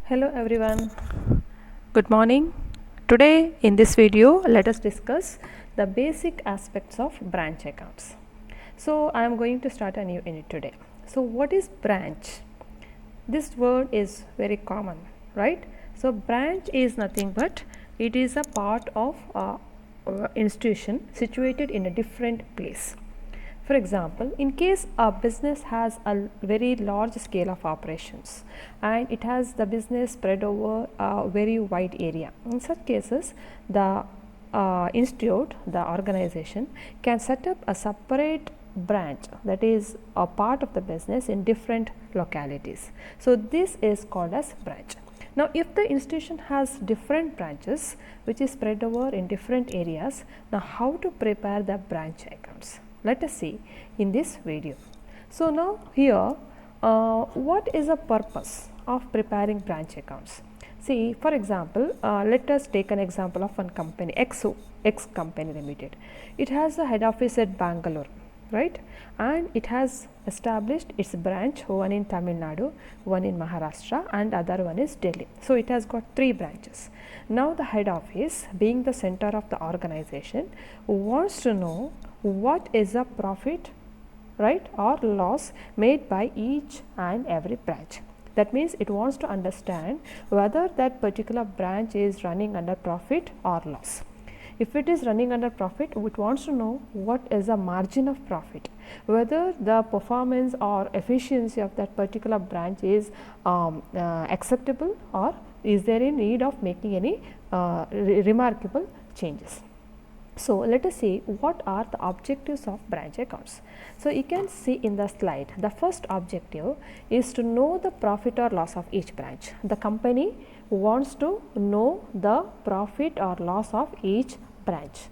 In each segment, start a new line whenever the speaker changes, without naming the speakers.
Hello everyone, good morning. Today in this video let us discuss the basic aspects of branch accounts. So I am going to start a new unit today. So what is branch? This word is very common, right? So branch is nothing but it is a part of a institution situated in a different place. For example, in case a business has a very large scale of operations and it has the business spread over a very wide area, in such cases the institute, the organization can set up a separate branch, that is a part of the business in different localities. So this is called as branch. Now if the institution has different branches which is spread over in different areas, now how to prepare the branch accounts? Let us see in this video. So now here what is the purpose of preparing branch accounts? See, for example, let us take an example of one company, X Company Limited. It has a head office at Bangalore, right? And it has established its branch, one in Tamil Nadu, one in Maharashtra, and other one is Delhi. So it has got 3 branches. Now the head office, being the center of the organization, wants to know what is the profit, right, or loss made by each and every branch. That means it wants to understand whether that particular branch is running under profit or loss. If it is running under profit, it wants to know what is the margin of profit, whether the performance or efficiency of that particular branch is acceptable, or is there in need of making any remarkable changes. So let us see what are the objectives of branch accounts. So you can see in the slide, the first objective is to know the profit or loss of each branch. The company wants to know the profit or loss of each branch.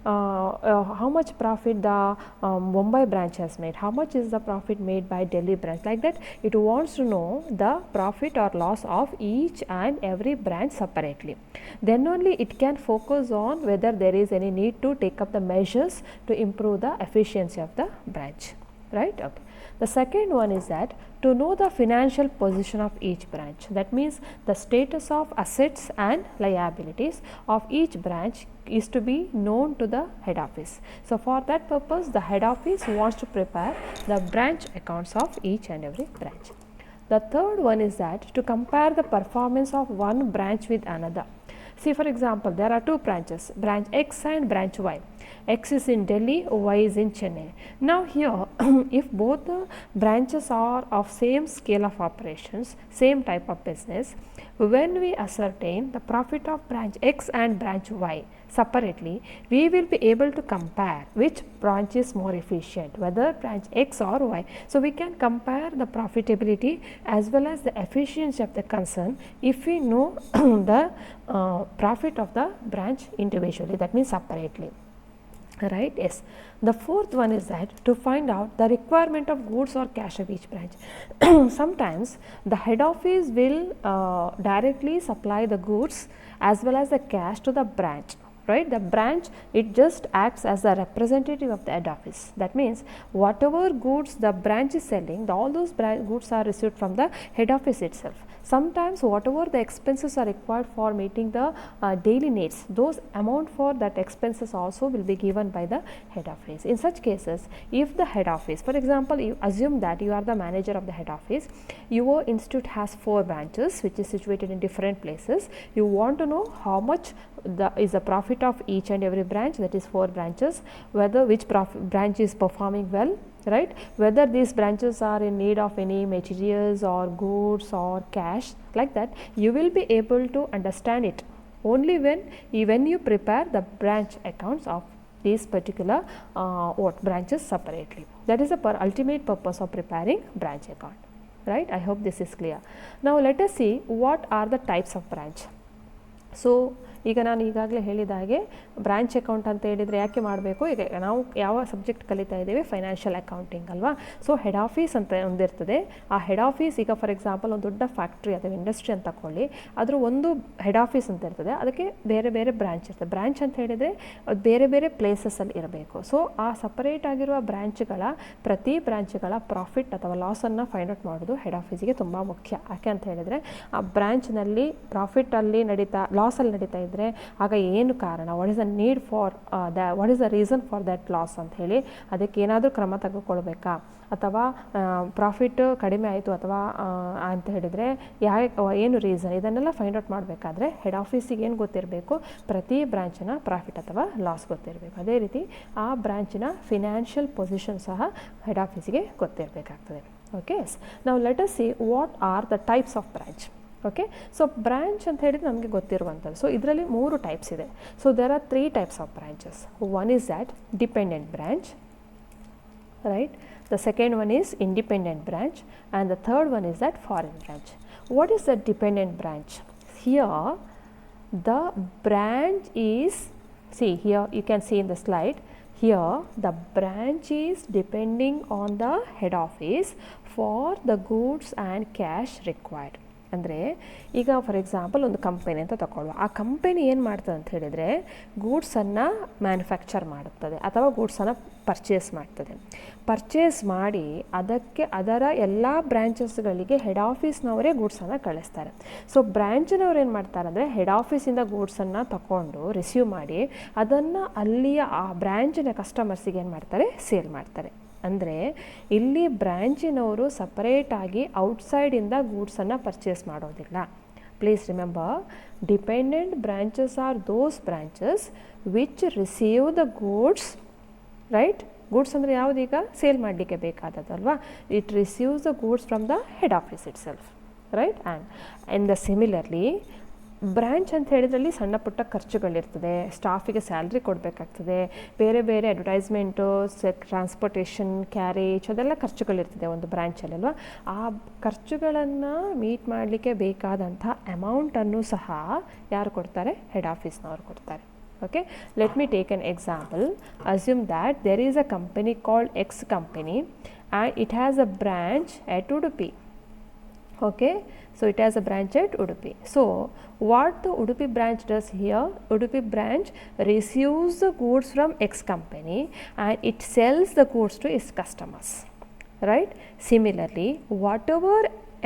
How much profit the Mumbai branch has made, how much is the profit made by Delhi branch, like that it wants to know the profit or loss of each and every branch separately. Then only it can focus on whether there is any need to take up the measures to improve the efficiency of the branch, right? Okay. The second one is that to know the financial position of each branch, that means the status of assets and liabilities of each branch is to be known to the head office. So for that purpose, the head office wants to prepare the branch accounts of each and every branch. The third one is that to compare the performance of one branch with another. See, for example, there are 2 branches, branch X and branch Y. X is in Delhi, Y is in Chennai. Now here, if both the branches are of same scale of operations, same type of business, when we ascertain the profit of branch X and branch Y separately, we will be able to compare which branch is more efficient, whether branch X or Y. So we can compare the profitability as well as the efficiency of the concern if we know the profit of the branch individually, that means separately, right? Yes. The fourth one is that to find out the requirement of goods or cash of each branch. Sometimes the head office will directly supply the goods as well as the cash to the branch, right? The branch, it just acts as a representative of the head office. That means whatever goods the branch is selling, all those goods are received from the head office itself. Sometimes whatever the expenses are required for meeting the daily needs, those amount for that expenses also will be given by the head office. In such cases, if the head office, for example, you assume that you are the manager of the head office, your institute has 4 branches which is situated in different places. You want to know how much is the profit of each and every branch, that is 4 branches, whether which branch is performing well, right, whether these branches are in need of any materials or goods or cash, like that you will be able to understand it only when you prepare the branch accounts of these particular branches separately. That is the ultimate purpose of preparing branch account, right? I hope this is clear. Now let us see what are the types of branch. So ಈಗ ನಾನು ಈಗಾಗಲೇ ಹೇಳಿದ ಹಾಗೆ branch account ಅಂತ ಹೇಳಿದರೆ ಯಾಕೆ ಮಾಡಬೇಕು, ಈಗ ನಾವು ಯಾವ ಸಬ್ಜೆಕ್ಟ್ ಕಲಿತಾ ಇದ್ದೀವಿ, ಫೈನಾನ್ಷಿಯಲ್ ಅಕೌಂಟಿಂಗ್ ಅಲ್ವಾ. ಸೊ ಹೆಡ್ ಆಫೀಸ್ ಅಂತ ಒಂದಿರ್ತದೆ. ಆ ಹೆಡ್ ಆಫೀಸ್ ಈಗ ಫಾರ್ ಎಕ್ಸಾಂಪಲ್ ಒಂದು ದೊಡ್ಡ ಫ್ಯಾಕ್ಟ್ರಿ ಅಥವಾ ಇಂಡಸ್ಟ್ರಿ ಅಂತ ತಗೊಳ್ಳಿ, ಅದರ ಒಂದು ಹೆಡ್ ಆಫೀಸ್ ಅಂತ ಇರ್ತದೆ, ಅದಕ್ಕೆ ಬೇರೆ ಬೇರೆ ಬ್ರಾಂಚ್ ಇರ್ತದೆ. ಬ್ರಾಂಚ್ ಅಂತ ಹೇಳಿದರೆ ಅದು ಬೇರೆ ಬೇರೆ ಪ್ಲೇಸಸಲ್ಲಿ ಇರಬೇಕು. ಸೊ ಆ ಸಪರೇಟ್ ಆಗಿರುವ ಬ್ರಾಂಚ್ಗಳ ಪ್ರತಿ ಬ್ರಾಂಚ್ಗಳ ಪ್ರಾಫಿಟ್ ಅಥವಾ ಲಾಸನ್ನು ಫೈಂಡ್ ಔಟ್ ಮಾಡೋದು ಹೆಡ್ ಆಫೀಸಿಗೆ ತುಂಬ ಮುಖ್ಯ. ಯಾಕೆ ಅಂತ ಹೇಳಿದರೆ ಆ ಬ್ರಾಂಚ್ನಲ್ಲಿ ಪ್ರಾಫಿಟಲ್ಲಿ ಲಾಸಲ್ಲಿ ನಡೀತಾ ಇದ್ದರೆ ಆಗ ಏನು ಕಾರಣ, what is the need for what is the reason for that loss ಅಂತ ಹೇಳಿ ಅದಕ್ಕೆ ಏನಾದರೂ ಕ್ರಮ ತೆಗೆದುಕೊಳ್ಬೇಕಾ, ಅಥವಾ ಪ್ರಾಫಿಟ್ ಕಡಿಮೆ ಆಯಿತು ಅಥವಾ ಅಂತ ಹೇಳಿದರೆ ಏನು ರೀಸನ್, ಇದನ್ನೆಲ್ಲ ಫೈಂಡ್ ಔಟ್ ಮಾಡಬೇಕಾದ್ರೆ ಹೆಡ್ ಆಫೀಸಿಗೆ ಏನು ಗೊತ್ತಿರಬೇಕು, ಪ್ರತಿ ಬ್ರಾಂಚಿನ ಪ್ರಾಫಿಟ್ ಅಥವಾ ಲಾಸ್ ಗೊತ್ತಿರಬೇಕು. ಅದೇ ರೀತಿ ಆ ಬ್ರಾಂಚಿನ ಫಿನಾನ್ಷಿಯಲ್ ಪೊಸಿಷನ್ ಸಹ ಹೆಡ್ ಆಫೀಸಿಗೆ ಗೊತ್ತಿರಬೇಕಾಗ್ತದೆ. ಓಕೆ, ನಾವು let us see what are the types of branch. Okay, so branch ಅಂತ ಹೇಳಿದರೆ ನಮಗೆ ಗೊತ್ತಿರುವಂಥದ್ದು. ಸೊ ಇದರಲ್ಲಿ 3 ಟೈಪ್ಸ್ ಇದೆ. So there are 3 types of branches. One is that dependent branch, right? The second one is independent branch, and the third one is that foreign branch. What is the dependent branch? Here the branch is, see here you can see in the slide, here the branch is depending on the head office for the goods and cash required. ಅಂದರೆ ಈಗ for example ಒಂದು company ಅಂತ ತಗೊಳ್ಳುವ, ಆ company ಏನು ಮಾಡ್ತದೆ ಅಂತ ಹೇಳಿದರೆ ಗೂಡ್ಸನ್ನು manufacture ಮಾಡುತ್ತದೆ ಅಥವಾ ಗೂಡ್ಸನ್ನು ಪರ್ಚೇಸ್ ಮಾಡ್ತದೆ. ಪರ್ಚೇಸ್ ಮಾಡಿ ಅದಕ್ಕೆ ಅದರ ಎಲ್ಲ ಬ್ರ್ಯಾಂಚಸ್ಗಳಿಗೆ ಹೆಡ್ ಆಫೀಸ್ನವರೇ ಗೂಡ್ಸನ್ನು ಕಳಿಸ್ತಾರೆ. ಸೊ ಬ್ರ್ಯಾಂಚಿನವ್ರು ಏನು ಮಾಡ್ತಾರೆ ಅಂದರೆ ಹೆಡ್ ಆಫೀಸಿಂದ ಗೂಡ್ಸನ್ನು ತಗೊಂಡು ರಿಸೀವ್ ಮಾಡಿ ಅದನ್ನು ಅಲ್ಲಿಯ ಆ ಬ್ರ್ಯಾಂಚಿನ ಕಸ್ಟಮರ್ಸಿಗೆ ಏನು ಮಾಡ್ತಾರೆ, ಸೇಲ್ ಮಾಡ್ತಾರೆ. ಅಂದರೆ ಇಲ್ಲಿ ಬ್ರ್ಯಾಂಚಿನವರು ಸಪರೇಟಾಗಿ ಔಟ್ಸೈಡಿಂದ ಗೂಡ್ಸನ್ನು ಪರ್ಚೇಸ್ ಮಾಡೋದಿಲ್ಲ. Please remember, dependent branches are those branches which receive the goods, right? Goods ಅಂದರೆ ಯಾವುದೀಗ ಸೇಲ್ ಮಾಡಲಿಕ್ಕೆ ಬೇಕಾದದಲ್ವಾ. It receives the goods from the head office itself, right? And in the similarly branch ಅಂತ ಹೇಳಿದ್ರಲ್ಲಿ ಸಣ್ಣ ಪುಟ್ಟ ಖರ್ಚುಗಳಿರ್ತದೆ, ಸ್ಟಾಫಿಗೆ salary ಕೊಡಬೇಕಾಗ್ತದೆ, ಬೇರೆ ಬೇರೆ ಅಡ್ವರ್ಟೈಸ್ಮೆಂಟು, ಟ್ರಾನ್ಸ್ಪೋರ್ಟೇಷನ್, ಕ್ಯಾರೇಜ್, ಅದೆಲ್ಲ ಖರ್ಚುಗಳಿರ್ತದೆ ಒಂದು ಬ್ರ್ಯಾಂಚಲ್ಲಿ ಅಲ್ವಾ. ಆ ಖರ್ಚುಗಳನ್ನು ಮೀಟ್ ಮಾಡಲಿಕ್ಕೆ ಬೇಕಾದಂಥ ಅಮೌಂಟನ್ನು ಸಹ ಯಾರು ಕೊಡ್ತಾರೆ, ಹೆಡ್ ಆಫೀಸ್ನವರು ಕೊಡ್ತಾರೆ. Okay, let me take an example. Assume that there is a company called X company and it has a branch at Udupi. Okay, so it has a branch at Udupi. So what the Udupi branch does here, Udupi branch receives the goods from X company and it sells the goods to its customers, right? Similarly, whatever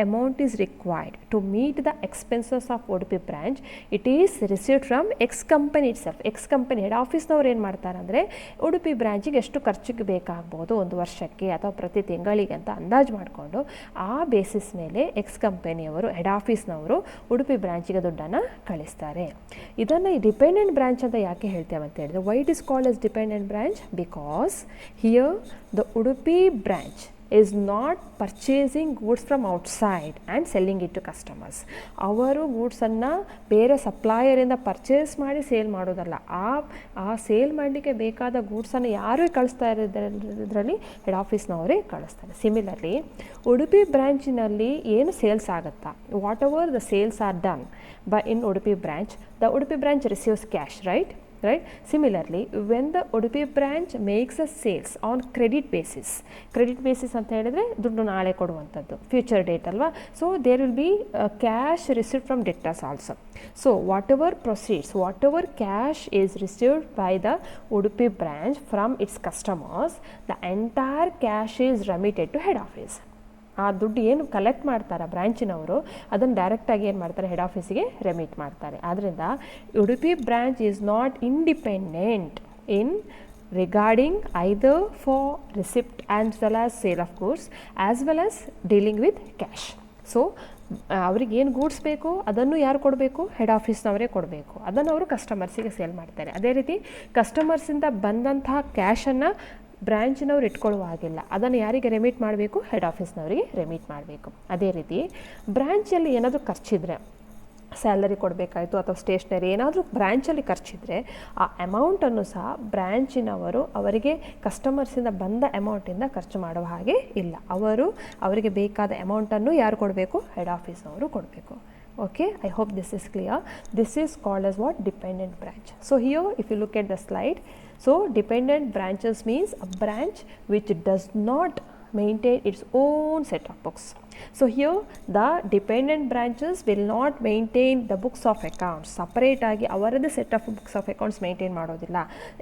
amount is required to meet the expenses of Udupi branch, it is received from X company itself. X company head office ನವರು ಏನು ಮಾಡ್ತಾರೆ ಅಂದರೆ ಉಡುಪಿ ಬ್ರಾಂಚಿಗೆ ಎಷ್ಟು ಖರ್ಚಿಗೆ ಬೇಕಾಗ್ಬೋದು ಒಂದು ವರ್ಷಕ್ಕೆ ಅಥವಾ ಪ್ರತಿ ತಿಂಗಳಿಗೆ ಅಂತ ಅಂದಾಜು ಮಾಡಿಕೊಂಡು ಆ ಬೇಸಿಸ್ ಮೇಲೆ ಎಕ್ಸ್ ಕಂಪನಿಯವರು ಹೆಡ್ ಆಫೀಸ್ನವರು ಉಡುಪಿ ಬ್ರಾಂಚಿಗೆ ದುಡ್ಡನ್ನು ಕಳಿಸ್ತಾರೆ. ಇದನ್ನು ಡಿಪೆಂಡೆಂಟ್ ಬ್ರಾಂಚ್ ಅಂತ ಯಾಕೆ ಹೇಳ್ತೇವೆ ಅಂತ ಹೇಳಿದ್ರೆ, why it is called as dependent branch? Because here the Udupi branch is not purchasing goods from outside and selling it to customers. ಅವರು ಗೂಡ್ಸನ್ನು ಬೇರೆ ಸಪ್ಲೈಯರಿಂದ ಪರ್ಚೇಸ್ ಮಾಡಿ ಸೇಲ್ ಮಾಡೋದಲ್ಲ. ಆ ಸೇಲ್ ಮಾಡಲಿಕ್ಕೆ ಬೇಕಾದ ಗೂಡ್ಸನ್ನು ಯಾರು ಕಳಿಸ್ತಾ ಇರೋದ್ರಲ್ಲಿ ಹೆಡ್ ಆಫೀಸ್ನವರೇ ಕಳಿಸ್ತಾರೆ. ಸಿಮಿಲರ್ಲಿ ಉಡುಪಿ ಬ್ರ್ಯಾಂಚಿನಲ್ಲಿ ಏನು ಸೇಲ್ಸ್ ಆಗುತ್ತಾ, what ever the sales are done by in Udupi branch, the Udupi branch receives cash, right? Similarly, when the Udupi branch makes a sales on credit basis ಅಂತ ಹೇಳಿದ್ರೆ ದುಡ್ಡು ನಾಳೆ ಕೊಡುವಂಥದ್ದು, ಫ್ಯೂಚರ್ ಡೇಟ್ ಅಲ್ವಾ. So there will be cash received from debtors also. So whatever proceeds, whatever cash is received by the Udupi branch from its customers, the entire cash is remitted to head office. ಆ ದುಡ್ಡು ಏನು collect ಮಾಡ್ತಾರೆ ಬ್ರ್ಯಾಂಚಿನವರು ಅದನ್ನು ಡೈರೆಕ್ಟಾಗಿ ಏನು ಮಾಡ್ತಾರೆ, head ಆಫೀಸಿಗೆ remit ಮಾಡ್ತಾರೆ. ಆದ್ದರಿಂದ Udupi branch is not independent in regarding either for receipt and well as sale of goods as well as dealing with cash. So ಅವ್ರಿಗೆ ಏನು ಗೂಡ್ಸ್ ಬೇಕು ಅದನ್ನು ಯಾರು ಕೊಡಬೇಕು, ಹೆಡ್ ಆಫೀಸ್ನವರೇ ಕೊಡಬೇಕು. ಅದನ್ನು ಅವರು ಕಸ್ಟಮರ್ಸಿಗೆ ಸೇಲ್ ಮಾಡ್ತಾರೆ. ಅದೇ ರೀತಿ ಕಸ್ಟಮರ್ಸಿಂದ ಬಂದಂತಹ ಕ್ಯಾಶನ್ನು ಬ್ರ್ಯಾಂಚಿನವ್ರು ಇಟ್ಕೊಳ್ಳುವ ಹಾಗಿಲ್ಲ, ಅದನ್ನು ಯಾರಿಗೆ ರೆಮಿಟ್ ಮಾಡಬೇಕು, ಹೆಡ್ ಆಫೀಸ್ನವರಿಗೆ ರೆಮಿಟ್ ಮಾಡಬೇಕು. ಅದೇ ರೀತಿ ಬ್ರ್ಯಾಂಚಲ್ಲಿ ಏನಾದರೂ ಖರ್ಚಿದ್ರೆ ಸ್ಯಾಲರಿ ಕೊಡಬೇಕಾಯಿತು ಅಥವಾ ಸ್ಟೇಷ್ನರಿ ಏನಾದರೂ ಬ್ರ್ಯಾಂಚಲ್ಲಿ ಖರ್ಚಿದ್ರೆ ಆ ಅಮೌಂಟನ್ನು ಸಹ ಬ್ರ್ಯಾಂಚಿನವರು ಅವರಿಗೆ ಕಸ್ಟಮರ್ಸಿಂದ ಬಂದ ಅಮೌಂಟಿಂದ ಖರ್ಚು ಮಾಡುವ ಹಾಗೆ ಇಲ್ಲ. ಅವರಿಗೆ ಬೇಕಾದ ಅಮೌಂಟನ್ನು ಯಾರು ಕೊಡಬೇಕು? ಹೆಡ್ ಆಫೀಸ್ನವರು ಕೊಡಬೇಕು. Okay, I hope this is clear. This is called as what? Dependent branch. So here if you look at the slide, so dependent branches means a branch which does not maintain its own set of books. So here the dependent branches will not maintain the books of accounts. Separate ಆಗಿ ಅವರದೇ set of books of accounts maintain ಮಾಡೋದಿಲ್ಲ.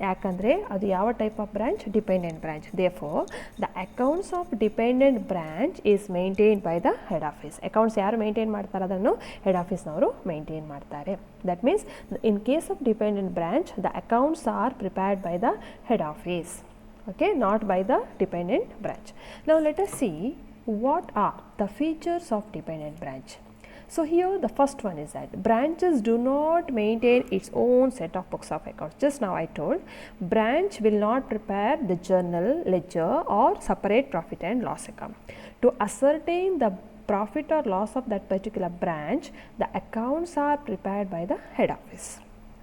ಯಾಕಂದರೆ ಅದು ಯಾವ type of branch? Dependent branch. Therefore the accounts of dependent branch is maintained by the head office. Accounts ಯಾರು maintain ಮಾಡ್ತಾರೆ ಅದನ್ನು head officeನವರು maintain ಮಾಡ್ತಾರೆ. That means in case of dependent branch the accounts are prepared by the head office. Okay, not by the dependent branch. Now let us see what are the features of dependent branch. So here the first one is that branches do not maintain its own set of books of accounts. Just now I told branch will not prepare the journal, ledger or separate profit and loss account. To ascertain the profit or loss of that particular branch, the accounts are prepared by the head office,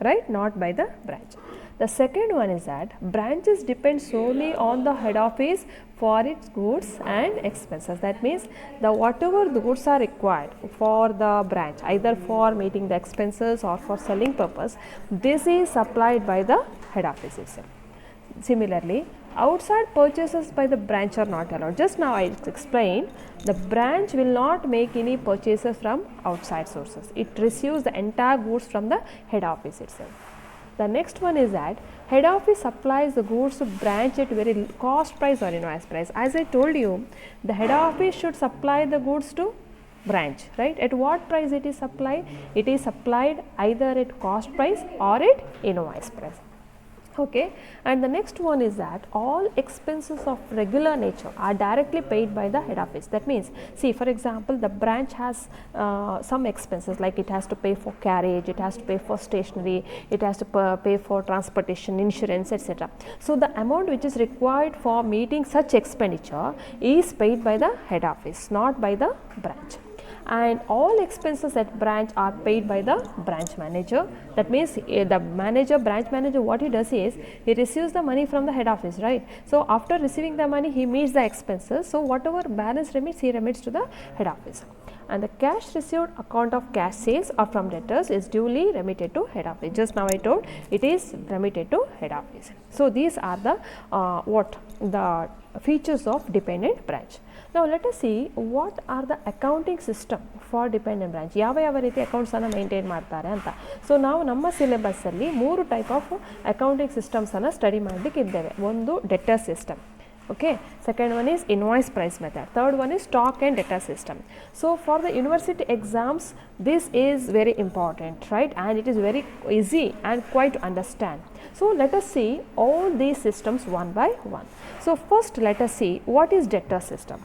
right? Not by the branch. The second one is that branches depend solely on the head office for its goods and expenses. That means the whatever the goods are required for the branch, either for meeting the expenses or for selling purpose, this is supplied by the head office itself. Similarly, outside purchases by the branch are not allowed. Just now I explained the branch will not make any purchases from outside sources. It receives the entire goods from the head office itself. The next one is that head office supplies the goods to branch at very cost price or invoice price. As I told you, the head office should supply the goods to branch, right? At what price it is supplied? It is supplied either at cost price or at invoice price. Okay, and the next one is that all expenses of regular nature are directly paid by the head office. That means, see, for example, the branch has some expenses, like it has to pay for carriage, it has to pay for stationery, it has to pay for transportation, insurance, etc. So the amount which is required for meeting such expenditure is paid by the head office, not by the branch. And all expenses at branch are paid by the branch manager. That means the branch manager, what he does is he receives the money from the head office, right? So after receiving the money, he meets the expenses. So whatever balance remits, he remits to the head office. And the cash received account of cash sales or from debtors is duly remitted to head office. Just now I told it is remitted to head office. So these are the the features of dependent branch. Now let us see what are the accounting system for dependent branch. ಯಾವ ರೀತಿ accounts ಅನ್ನು maintain ಮಾಡ್ತಾರೆ ಅಂತ. So ನಾವು ನಮ್ಮ syllabus ಅಲ್ಲಿ 3 type of accounting systems ಅನ್ನು study ಮಾಡಲಿಕ್ಕೆ ಇದ್ದೇವೆ. ಒಂದು deter system. Okay, second one is invoice price method, third one is stock and debtor system. So for the university exams this is very important, right? And it is very easy and quite to understand. So let us see all these systems one by one. So first let us see what is debtor system.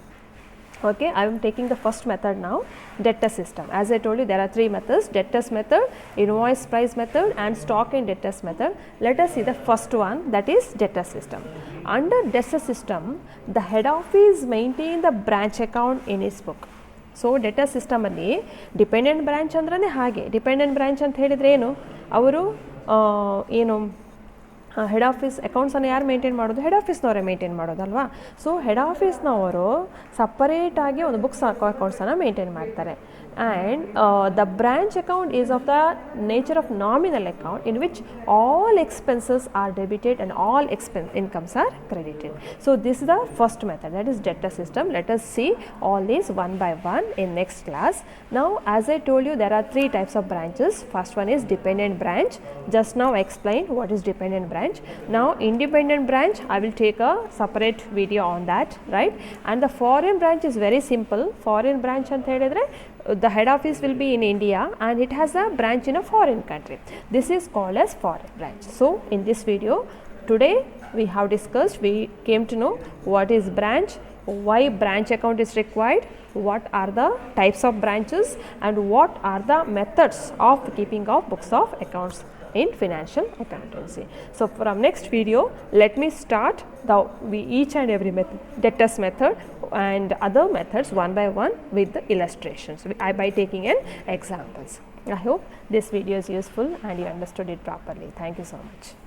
Okay, I am taking the first method now, debtor system. As I told you, there are 3 methods: debtors method, invoice price method and stock and debtors method. Let us see the first one, that is debtor system. Under debtor system, the head office maintain the branch account in its book. So debtor system ಅಲ್ಲಿ dependent branch ಅಂದ್ರೆ ಹಾಗೆ. Dependent branch ಅಂತ ಹೇಳಿದ್ರೆ ಏನು, ಅವರು ಏನು head office ಅಕೌಂಟ್ಸನ್ನು ಯಾರು maintain ಮಾಡೋದು? ಹೆಡ್ ಆಫೀಸ್ನವರೇ ಮೇಂಟೈನ್ ಮಾಡೋದಲ್ವಾ. ಸೊ ಹೆಡ್ ಆಫೀಸ್ನವರು ಸಪರೇಟಾಗಿ ಒಂದು ಬುಕ್ಸ್ ಅಕೌಂಟ್ಸನ್ನು ಮೇಂಟೈನ್ ಮಾಡ್ತಾರೆ. And the branch account is of the nature of nominal account in which all expenses are debited and all incomes are credited. So this is the first method, that is debtor system. Let us see all these one by one in next class. Now as I told you, there are 3 types of branches. First one is dependent branch. Just now I explained what is dependent branch. Now independent branch, I will take a separate video on that, right? And the foreign branch is very simple. Foreign branch ಅಂತ ಹೇಳಿದ್ರೆ the head office will be in India and it has a branch in a foreign country. This is called as foreign branch. So in this video today we have discussed, we came to know what is branch, why branch account is required, what are the types of branches and what are the methods of keeping of books of accounts in financial accountancy. So from next video, let me start each and every method, debtors method and other methods one by one with the illustrations by taking an examples. I hope this video is useful and you understood it properly. Thank you so much.